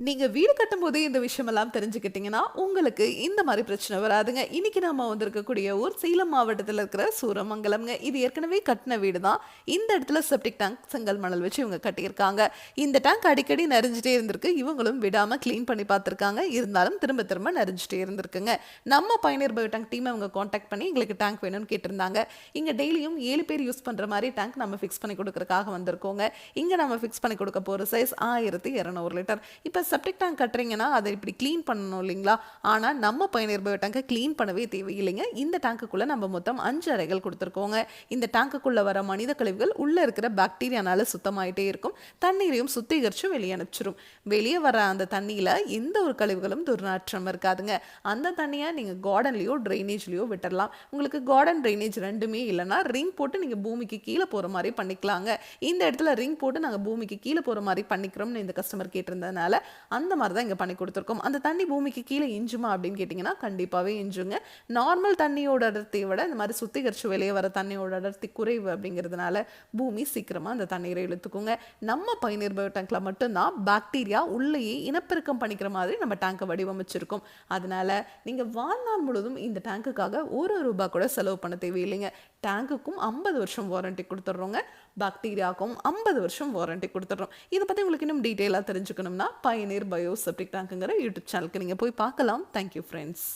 நீங்க வீடு கட்டும்போதே இந்த விஷயமெல்லாம் தெரிஞ்சுக்கிட்டீங்கன்னா, உங்களுக்கு இந்த மாரி பிரச்சனை வராதுங்க. இன்னைக்கு நாம வந்திருக்கக்கூடிய ஊர் சேலம் மாவட்டத்தில இருக்கிற சூரமங்கலம்ங்க. இது ஏற்கனவே கட்டுன வீடு தான். இந்த இடத்துல செப்டிக் டேங்க் செங்கல் மணல் வச்சு இவங்க கட்டியிருக்காங்க. இந்த டேங்க் அடிக்கடி நெறஞ்சிட்டே இருந்திருக்கு. இவங்களும் விடாம கிளீன் பண்ணி பார்த்துருக்காங்க. இருந்தாலும் திரும்ப திரும்ப நெறஞ்சிட்டே இருந்திருக்குங்க. நம்ம பயனியர் பயோ டேங்க் டீம அவங்க கான்டாக்ட் பண்ணி எங்களுக்கு டேங்க் வேணும்னு கேட்டிருந்தாங்க. இங்க டெய்லியும் 7 பேர் யூஸ் பண்ற மாரி டேங்க் நம்ம ஃபிக்ஸ் பண்ணி குடுக்கறதுக்காக வந்திருக்கோங்க. இங்க நம்ம ஃபிக்ஸ் பண்ணி குடுக்க போற சைஸ் 1200 லிட்டர். இப்ப செப்டிக் டேங்க் கட்டுறீங்கன்னா அதை இப்படி க்ளீன் பண்ணணும் இல்லைங்களா? ஆனால் நம்ம பயனியர் பயோ டேங்கை க்ளீன் பண்ணவே தேவையில்லைங்க. இந்த டேங்குக்குள்ளே நம்ம மொத்தம் 5 அறைகள் கொடுத்துருக்கோங்க. இந்த டேங்குக்குள்ளே வர மனித கழிவுகள் உள்ளே இருக்கிற பாக்டீரியானால சுத்தமாயிட்டே இருக்கும். தண்ணீரையும் சுத்திகரித்து வெளியே அனுப்பிச்சிரும். வெளியே வர அந்த தண்ணியில் எந்த ஒரு கழிவுகளும் துர்நாற்றம் இருக்காதுங்க. அந்த தண்ணியை நீங்கள் கார்டன்லேயோ ட்ரைனேஜ்லேயோ விட்டுடலாம். உங்களுக்கு கார்டன் ட்ரைனேஜ் ரெண்டுமே இல்லைன்னா ரிங் போட்டு நீங்கள் பூமிக்கு கீழே போகிற மாதிரி பண்ணிக்கலாங்க. இந்த இடத்துல ரிங் போட்டு நாங்கள் பூமிக்கு கீழே போகிற மாதிரி பண்ணிக்கிறோம்னு இந்த கஸ்டமர் கேட்டிருந்ததுனால அந்த மாதிரி தான் இங்கே பண்ணி கொடுத்துருக்கோம். அந்த தண்ணி பூமிக்கு கீழே இஞ்சுமா அப்படின்னு கேட்டிங்கன்னா கண்டிப்பாகவே இஞ்சுங்க. நார்மல் தண்ணியோட அடர்த்தியை விட இந்த மாதிரி சுத்திகரித்து வெளியே வர தண்ணியோட அடர்த்தி குறைவு அப்படிங்கிறதுனால பூமி சீக்கிரமாக அந்த தண்ணீரை இழுத்துக்குங்க. நம்ம பயனியர் பயோ டேங்க்ல மட்டும்தான் பாக்டீரியா உள்ளேயே இனப்பெருக்கம் பண்ணிக்கிற மாதிரி நம்ம டேங்கை வடிவமைச்சிருக்கோம். அதனால நீங்கள் வாழ்நாள் முழுவதும் இந்த டேங்குக்காக ₹1 கூட செலவு பண்ண தேவையில்லைங்க. டேங்குக்கும் 50 வருஷம் வாரண்டி கொடுத்துட்றோங்க. பாக்டீரியாவுக்கும் 50 வருஷம் வாரண்டி கொடுத்துட்றோம். இதை பற்றி உங்களுக்கு இன்னும் டீட்டெயிலாக தெரிஞ்சுக்கணும்னா பயனியர் பயோ செப்டிக் டேங்க்குங்கிற யூடியூப் சேனலுக்கு நீங்கள் போய் பார்க்கலாம். Thank you friends.